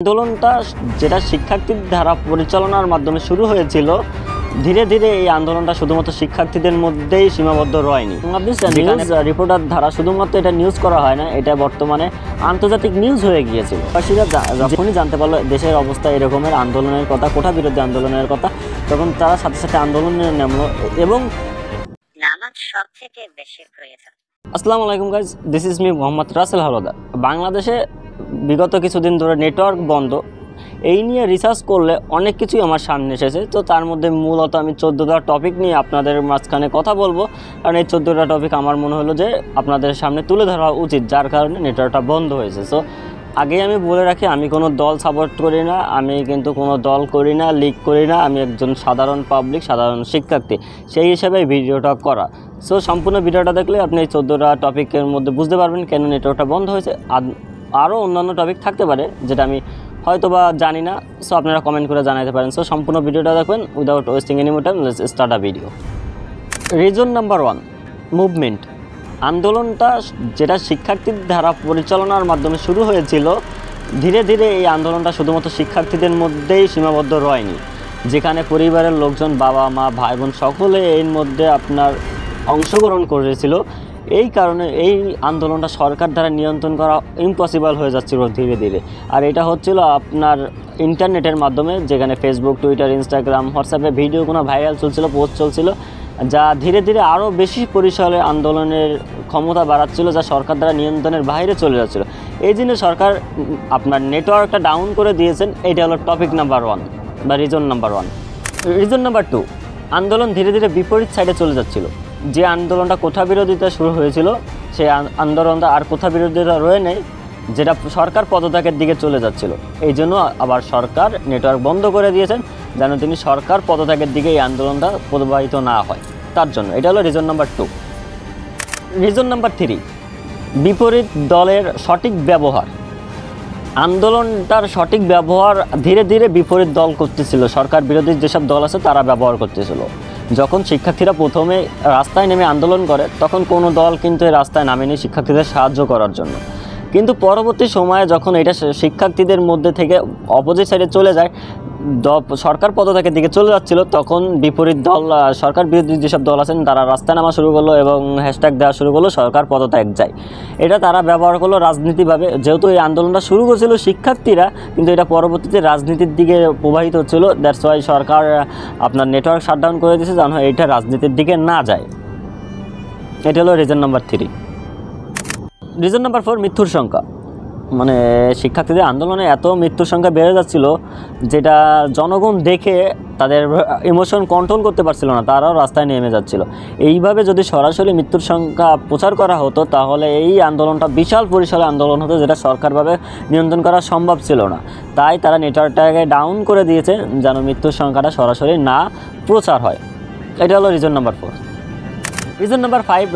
আন্দোলনটা যেটা শিক্ষার্থীর দ্বারা পরিচালনার মাধ্যমে শুরু হয়েছিল, ধীরে ধীরে এই আন্দোলনটা শুধুমাত্র শিক্ষার্থীদের মধ্যেই সীমাবদ্ধ রয়নি। নিউজ রিপোর্টার দ্বারা শুধুমাত্র এটা নিউজ করা হয় না, এটা বর্তমানে আন্তর্জাতিক নিউজ হয়ে গিয়েছিল। প্রবাসীরা যখনই জানতে পারলো দেশের অবস্থা এরকমের, আন্দোলনের কথা, কোটা বিরোধী আন্দোলনের কথা, তখন তারা সাথে সাথে আন্দোলনে নামলো। এবং নামাজ সবথেকে বেশি প্রয়োজন। আসসালামু আলাইকুম guys, this is me Mohammad Rasel Howlader. বাংলাদেশে বিগত কিছুদিন ধরে নেটওয়ার্ক বন্ধ, এই নিয়ে রিসার্চ করলে অনেক কিছুই আমার সামনে এসেছে। তো তার মধ্যে মূলত আমি 14টা টপিক নিয়ে আপনাদের মাঝখানে কথা বলবো, কারণ এই 14টা টপিক আমার মনে হলো যে আপনাদের সামনে তুলে ধরা উচিত, যার কারণে নেটওয়ার্কটা বন্ধ হয়েছে। সো আগেই আমি বলে রাখি, আমি কোনো দল সাপোর্ট করি না, আমি কিন্তু কোনো দল করি না, লিগ করি না, আমি একজন সাধারণ পাবলিক, সাধারণ শিক্ষার্থী, সেই হিসাবে ভিডিওটা করা। সো সম্পূর্ণ ভিডিওটা দেখলে আপনি এই 14টা টপিকের মধ্যে বুঝতে পারবেন কেন নেটওয়ার্কটা বন্ধ হয়েছে। আরও অন্যান্য টপিক থাকতে পারে যেটা আমি হয়তো বা জানি না, সো আপনারা কমেন্ট করে জানাতে পারেন। সো সম্পূর্ণ ভিডিওটা দেখবেন without wasting any more time. Let's start a video. Reason number 1, movement. আন্দোলনটা যেটা শিক্ষার্থীর দ্বারা পরিচালনার মাধ্যমে শুরু হয়েছিল, ধীরে ধীরে এই আন্দোলনটা শুধুমাত্র শিক্ষার্থীদের মধ্যেই সীমাবদ্ধ রয়নি, যেখানে পরিবারের লোকজন, বাবা মা ভাই বোন সকলে এর মধ্যে আপনার অংশগ্রহণ করেছিল। এই কারণে এই আন্দোলনটা সরকার দ্বারা নিয়ন্ত্রণ করা ইম্পসিবল হয়ে যাচ্ছিল ধীরে ধীরে। আর এটা হচ্ছিল আপনার ইন্টারনেটের মাধ্যমে, যেখানে ফেসবুক, টুইটার, ইনস্টাগ্রাম, হোয়াটসঅ্যাপে ভিডিওগুলো ভাইরাল চলছিল, পোস্ট চলছিল, যা ধীরে ধীরে আরও বেশি পরিসরে আন্দোলনের ক্ষমতা বাড়াচ্ছিল, যা সরকার দ্বারা নিয়ন্ত্রণের বাইরে চলে যাচ্ছিল। এই জন্য সরকার আপনার নেটওয়ার্কটা ডাউন করে দিয়েছেন। এটা হলো টপিক নাম্বার 1 বা রিজন নাম্বার 1। রিজন নাম্বার 2, আন্দোলন ধীরে ধীরে বিপরীত সাইডে চলে যাচ্ছিল। যে আন্দোলনটা কোঠা বিরোধিতা শুরু হয়েছিল, সেই আন্দোলনটা আর কোঠা বিরোধিতা রয়ে নেই, যেটা সরকার পদত্যাগের দিকে চলে যাচ্ছিল। এই জন্য আবার সরকার নেটওয়ার্ক বন্ধ করে দিয়েছেন, যেন তিনি সরকার পদত্যাগের দিকে এই আন্দোলনটা প্রবাহিত না হয়, তার জন্য। এটা হলো রিজন নাম্বার 2। রিজন নাম্বার 3, বিপরীত দলের সঠিক ব্যবহার। আন্দোলনটার সঠিক ব্যবহার ধীরে ধীরে বিপরীত দল করতেছিল, সরকার বিরোধী যেসব দল আছে তারা ব্যবহার করতেছিল। যখন শিক্ষার্থীরা প্রথমে রাস্তায় নেমে আন্দোলন করে, তখন কোনো দল কিন্তু এই রাস্তায় নামেনি শিক্ষার্থীদের সাহায্য করার জন্য। কিন্তু পরবর্তী সময়ে যখন এটা শিক্ষার্থীদের মধ্যে থেকে অপোজিট সাইডে চলে যায়, সরকার পদত্যাগের দিকে চলে যাচ্ছিল, তখন বিপরীত দল, সরকার বিরোধী যেসব দল আছেন তারা রাস্তায় নামা শুরু করলো এবং হ্যাশট্যাগ দেওয়া শুরু করলো সরকার পদত্যাগ যায়। এটা তারা ব্যবহার করলো রাজনীতিভাবে। যেহেতু এই আন্দোলনটা শুরু করেছিল শিক্ষার্থীরা, কিন্তু এটা পরবর্তীতে রাজনীতির দিকে প্রবাহিত হচ্ছিল। দ্যাটস ওয়াই সরকার আপনার নেটওয়ার্ক শাটডাউন করে দিয়েছে, যেন এটা রাজনীতির দিকে না যায়। এটা হলো রিজন নাম্বার 3। রিজন নাম্বার 4, মৃত্যুর সংখ্যা। মানে শিক্ষার্থীদের আন্দোলনে এত মৃত্যুর সংখ্যা বেড়ে যাচ্ছিল, যেটা জনগণ দেখে তাদের ইমোশন কন্ট্রোল করতে পারছিল না, তারাও রাস্তায় নেমে যাচ্ছিল। এইভাবে যদি সরাসরি মৃত্যুর সংখ্যা প্রচার করা হতো, তাহলে এই আন্দোলনটা বিশাল পরিসরে আন্দোলন হতো, যেটা সরকারভাবে নিয়ন্ত্রণ করা সম্ভব ছিল না। তাই তারা নেটওয়ার্কটাকে ডাউন করে দিয়েছে, যেন মৃত্যুর সংখ্যাটা সরাসরি না প্রচার হয়। এটা হলো রিজন নাম্বার 4। রিজন নাম্বার 5,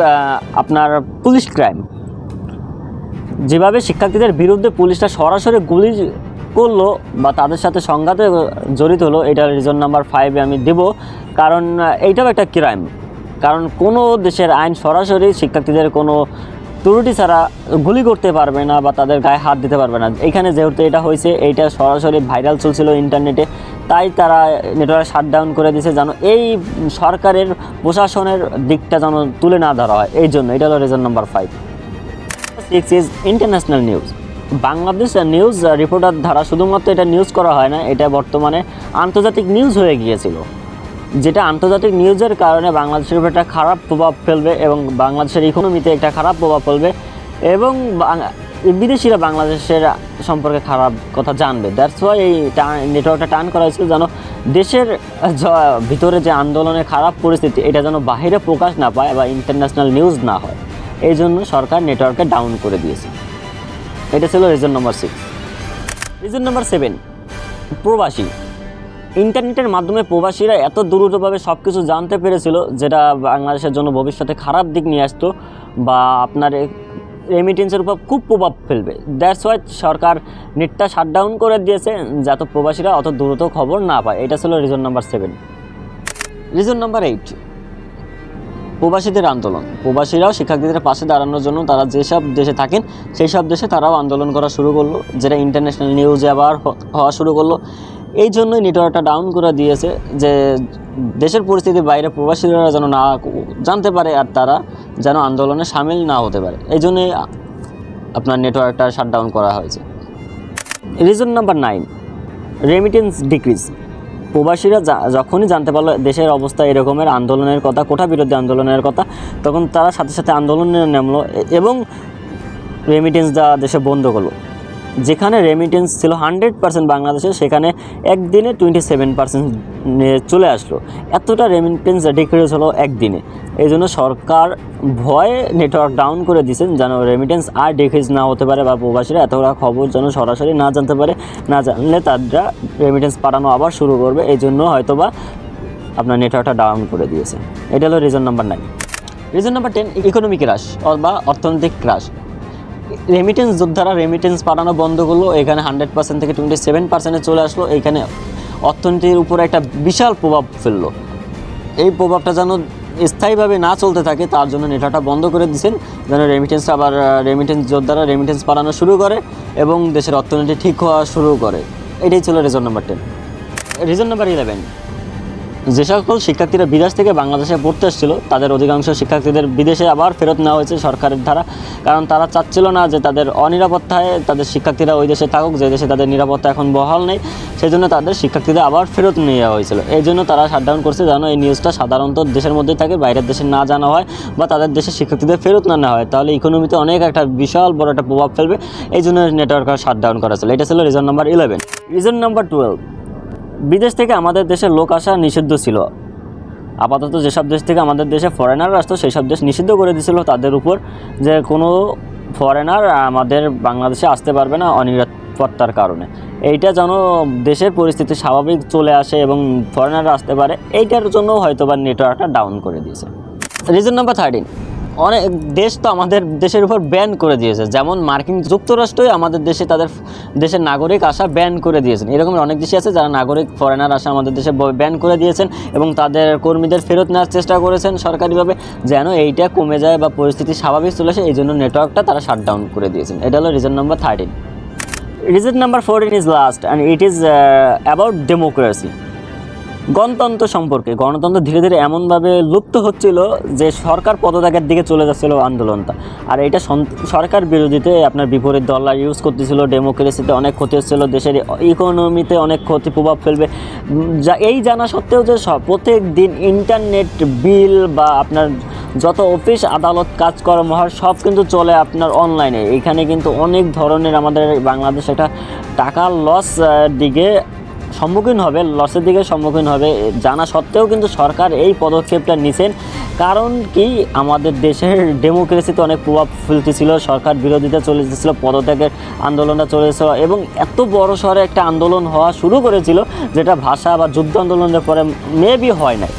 আপনার পুলিশ ক্রাইম। যেভাবে শিক্ষার্থীদের বিরুদ্ধে পুলিশটা সরাসরি গুলি করলো বা তাদের সাথে সংঘাতে জড়িত হলো, এটা রিজন নাম্বার 5 আমি দেব। কারণ এইটাও একটা ক্রাইম। কারণ কোনো দেশের আইন সরাসরি শিক্ষার্থীদের কোনো ত্রুটি ছাড়া গুলি করতে পারবে না বা তাদের গায়ে হাত দিতে পারবে না। এইখানে যেহেতু এটা হয়েছে, এইটা সরাসরি ভাইরাল চলছিল ইন্টারনেটে, তাই তারা নেটওয়ার্ক শাটডাউন করে দিয়েছে, যেন এই সরকারের প্রশাসনের দিকটা যেন তুলে না ধরা হয়। এই জন্য এটা হলো reason number 5। 6 is international news. Bangladesh news reporter দ্বারা শুধুমাত্র এটা নিউজ করা হয় না, এটা বর্তমানে আন্তর্জাতিক নিউজ হয়ে গিয়েছিল, যেটা আন্তর্জাতিক নিউজের কারণে বাংলাদেশের উপর একটা খারাপ প্রভাব ফেলবে এবং বাংলাদেশের ইকোনমিতে একটা খারাপ প্রভাব ফেলবে এবং বিদেশিরা বাংলাদেশের সম্পর্কে খারাপ কথা জানবে। দ্যাটস ওয়াই এই নেটওয়ার্কটা টার্ন করা হয়েছিল, যেন দেশের ভিতরে যে আন্দোলনের খারাপ পরিস্থিতি, এটা যেন বাইরে প্রকাশ না পায় বা ইন্টারন্যাশনাল নিউজ না হয়। এই জন্য সরকার নেটওয়ার্ককে ডাউন করে দিয়েছে। এটা ছিল রিজন নাম্বার 6। রিজন নাম্বার 7, প্রবাসী। ইন্টারনেটের মাধ্যমে প্রবাসীরা এত দ্রুতভাবে সব কিছু জানতে পেরেছিল, যেটা বাংলাদেশের জন্য ভবিষ্যতে খারাপ দিক নিয়ে আসতো বা আপনার রেমিটেন্সের উপর খুব প্রভাব ফেলবে। দ্যাটস ওয়াই সরকার নেটটা শাটডাউন করে দিয়েছে, যাতে প্রবাসীরা অত দ্রুত খবর না পায়। এটা ছিল রিজন নাম্বার 7। রিজন নাম্বার 8, প্রবাসীদের আন্দোলন, প্রবাসীরাও শিক্ষার্থীদের পাশে দাঁড়ানোর জন্য তারা যেসব দেশে থাকেন সেই সব দেশে তারাও আন্দোলন করা শুরু করলো, যেটা ইন্টারন্যাশনাল নিউজে আবার হওয়া শুরু করলো। এই জন্যই নেটওয়ার্কটা ডাউন করে দিয়েছে, যে দেশের পরিস্থিতির বাইরে প্রবাসীরা যেন না জানতে পারে আর তারা যেন আন্দোলনে সামিল না হতে পারে। এই জন্যই আপনার নেটওয়ার্কটা শাটডাউন করা হয়েছে। Reason number 9, remittance decrease. প্রবাসীরা যখনই জানতে পারলো দেশের অবস্থা এরকমের, আন্দোলনের কথা, কোটা বিরোধী আন্দোলনের কথা, তখন তারা সাথে সাথে আন্দোলনে নামলো এবং রেমিটেন্স দেওয়া দেশে বন্ধ করলো। যেখানে রেমিটেন্স ছিল 100% বাংলাদেশে, সেখানে একদিনে 27% চলে আসলো। এতটা রেমিটেন্স ডিক্রিজ হলো একদিনে। এই জন্য সরকার ভয়ে নেটওয়ার্ক ডাউন করে দিয়েছেন, যেন রেমিটেন্স আর ডিক্রিজ না হতে পারে বা প্রবাসীরা এতটা খবর যেন সরাসরি না জানতে পারে। না জানলে তারা রেমিটেন্স পাঠানো আবার শুরু করবে। এই জন্য হয়তোবা আপনার নেটওয়ার্কটা ডাউন করে দিয়েছে। এটা হলো reason number 9। Reason number 10, economic crash বা অর্থনৈতিক ক্রাশ। রেমিটেন্স যোদ্ধারা রেমিটেন্স পাঠানো বন্ধ করলো, এখানে 100% থেকে 27% চলে আসলো। এইখানে অর্থনীতির উপরে একটা বিশাল প্রভাব ফেললো। এই প্রভাবটা যেন স্থায়ীভাবে না চলতে থাকে তার জন্য নেটওয়ার্কটা বন্ধ করে দিয়েছেন, যেন রেমিটেন্সটা আবার রেমিটেন্স যোদ্ধারা রেমিটেন্স পাঠানো শুরু করে এবং দেশের অর্থনীতি ঠিক হওয়া শুরু করে। এটাই ছিল রিজন নাম্বার 10। রিজন নাম্বার 11, যে সকল শিক্ষার্থীরা বিদেশ থেকে বাংলাদেশে পড়তে এসেছিল তাদের অধিকাংশ শিক্ষার্থীদের বিদেশে আবার ফেরত নেওয়া হয়েছে সরকারের দ্বারা। কারণ তারা চাচ্ছিল না যে তাদের অনিরাপত্তায় তাদের শিক্ষার্থীরা ওই দেশে থাকুক, যে দেশে তাদের নিরাপত্তা এখন বহাল নেই। সেই জন্য তাদের শিক্ষার্থীদের আবার ফেরত নেওয়া হয়েছিল। এই জন্য তারা শাটডাউন করছে, যেন এই নিউজটা সাধারণত দেশের মধ্যেই থাকে, বাইরের দেশে না জানা হয় বা তাদের দেশের শিক্ষার্থীদের ফেরত না নেওয়া হয়। তাহলে ইকোনমিতে অনেক একটা বিশাল বড় একটা প্রভাব ফেলবে। এই জন্য নেটওয়ার্ক শাটডাউন করা ছিল। এটা ছিল রিজন নাম্বার 11। রিজন নাম্বার 12, বিদেশ থেকে আমাদের দেশে লোক আসা নিষিদ্ধ ছিল। আপাতত যেসব দেশ থেকে আমাদের দেশে ফরেনার আসতো সেই সব দেশ নিষিদ্ধ করে দিয়েছিল তাদের উপর, যে কোনো ফরেনার আমাদের বাংলাদেশে আসতে পারবে না অনিরাপত্তার কারণে। এইটা যেন দেশের পরিস্থিতি স্বাভাবিক চলে আসে এবং ফরেনাররা আসতে পারে, এইটার জন্য হয়তো বা নেটওয়ার্কটা ডাউন করে দিয়েছে। রিজন নাম্বার 13, অনেক দেশ তো আমাদের দেশের উপর ব্যান করে দিয়েছে। যেমন মার্কিন যুক্তরাষ্ট্রই আমাদের দেশে তাদের দেশের নাগরিক আসা ব্যান করে দিয়েছেন। এরকম অনেক দেশই আছে যারা নাগরিক ফরেনার আসা আমাদের দেশে ব্যান করে দিয়েছেন এবং তাদের কর্মীদের ফেরত নেওয়ার চেষ্টা করেছেন সরকারিভাবে, যেন এইটা কমে যায় বা পরিস্থিতি স্বাভাবিক চলে আসে। এই জন্য নেটওয়ার্কটা তারা শাটডাউন করে দিয়েছেন। এটা হলো reason number 13। Reason number 14 is last and it is about democracy. গণতন্ত্র সম্পর্কে। গণতন্ত্র ধীরে ধীরে এমনভাবে লুপ্ত হচ্ছিল যে সরকার পদত্যাগের দিকে চলে যাচ্ছিল আন্দোলনটা। আর এটা সরকার বিরোধীতে আপনার বিপরীত দলরা ইউজ করতেছিল। ডেমোক্রেসিতে অনেক ক্ষতি হচ্ছিল, দেশের ইকোনমিতে অনেক ক্ষতি প্রভাব ফেলবে। এই জানা সত্ত্বেও যে প্রত্যেক দিন ইন্টারনেট বিল বা আপনার যত অফিস আদালত কাজকর্ম হয় সব কিন্তু চলে আপনার অনলাইনে। এইখানে কিন্তু অনেক ধরনের আমাদের বাংলাদেশ একটা টাকার লস দিকে লসের দিকে সম্মুখীন হবে জানা সত্ত্বেও কিন্তু সরকার এই পদক্ষেপটা নিছেন। কারণ কি, আমাদের দেশের ডেমোক্রেসিতে অনেক প্রভাব ফেলতেছিল, সরকার বিরোধিতা চলে যেতেছিল, পদত্যাগের আন্দোলনটা চলেছিল এবং এত বড় শহরে একটা আন্দোলন হওয়া শুরু করেছিল যেটা ভাষা বা যুদ্ধ আন্দোলনের পরে মেবি হয় নাই।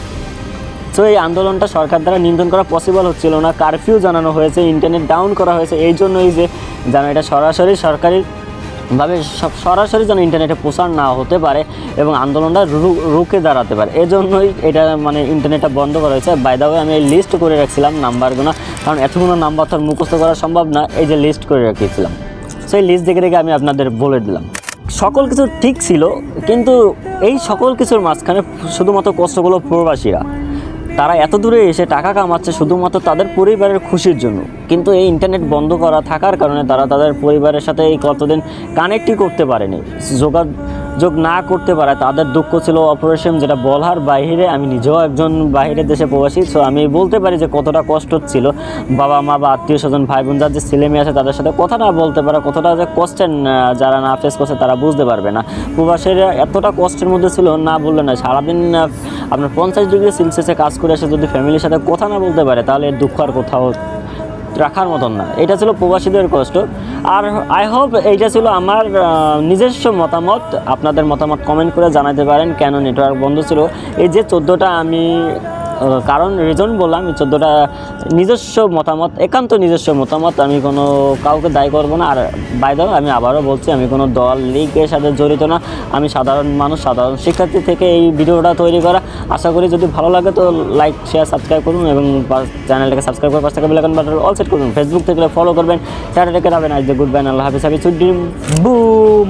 সো এই আন্দোলনটা সরকার দ্বারা নিয়ন্ত্রণ করা পসিবল হচ্ছিল না। কারফিউ জানানো হয়েছে, ইন্টারনেট ডাউন করা হয়েছে। এই জন্যই যে যেন এটা সরাসরি যেন ইন্টারনেটে প্রচার না হতে পারে এবং আন্দোলনটা রুখে দাঁড়াতে পারে, এজন্যই এটা মানে ইন্টারনেটটা বন্ধ করা হয়েছে। বাই দ্য ওয়ে আমি এই লিস্ট করে রাখছিলাম নাম্বারগুলো, কারণ এতগুলো নাম্বার তো মুখস্থ করা সম্ভব না। এই যে লিস্ট করে রেখেছিলাম, সেই লিস্ট দেখে রেখে আমি আপনাদের বলে দিলাম। সকল কিছু ঠিক ছিল, কিন্তু এই সকল কিছুর মাঝখানে শুধুমাত্র কষ্টগুলো প্রবাসীরা। তারা এত দূরে এসে টাকা কামাচ্ছে শুধুমাত্র তাদের পরিবারের খুশির জন্য, কিন্তু এই ইন্টারনেট বন্ধ করা থাকার কারণে তারা তাদের পরিবারের সাথে এই কতদিন কানেক্টই করতে পারেনি, যোগাযোগ না করতে পারে। তাদের দুঃখ ছিল অপারেশন, যেটা বলার বাইরে। আমি নিজেও একজন বাইরের দেশে প্রবাসী, সো আমি বলতে পারি যে কতটা কষ্ট ছিল। বাবা মা বা আত্মীয় স্বজন ভাই বোন যার যে ছেলে মেয়ে আছে তাদের সাথে কথা না বলতে পারা, কতটা যে কষ্টের, যারা না ফেস করছে তারা বুঝতে পারবে না। প্রবাসীরা এতটা কষ্টের মধ্যে ছিল না বললে না। সারাদিন আপনার 50 ডিগ্রি সেলসিয়াসে কাজ করে এসে যদি ফ্যামিলির সাথে কথা না বলতে পারে তাহলে এর দুঃখ আর কোথাও রাখার মতন না। এটা ছিল প্রবাসীদের কষ্ট। আর আই হোপ এইটা ছিল আমার নিজস্ব মতামত। আপনাদের মতামত কমেন্ট করে জানাতে পারেন কেন নেটওয়ার্ক বন্ধ ছিল। এই যে 14টা আমি কারণ রিজন বললাম, আমি 14টা নিজস্ব মতামত, একান্ত নিজস্ব মতামত, আমি কোনো কাউকে দায়ী করবো না। আর বাই দ্য ওয়ে আমি আবারও বলছি, আমি কোনো দল লীগের সাথে জড়িত না, আমি সাধারণ মানুষ, সাধারণ শিক্ষার্থী থেকে এই ভিডিওটা তৈরি করা। আশা করি যদি ভালো লাগে তো লাইক শেয়ার সাবস্ক্রাইব করুন এবং চ্যানেলটাকে সাবস্ক্রাইব করে পাশে থাকা bell icon button all set করুন। ফেসবুক থেকে ফলো করবেন। Tata, take care, have a nice day, good bye, আল্লাহ হাফেজ, হ্যাপি সুইট ড্রিম, বুম।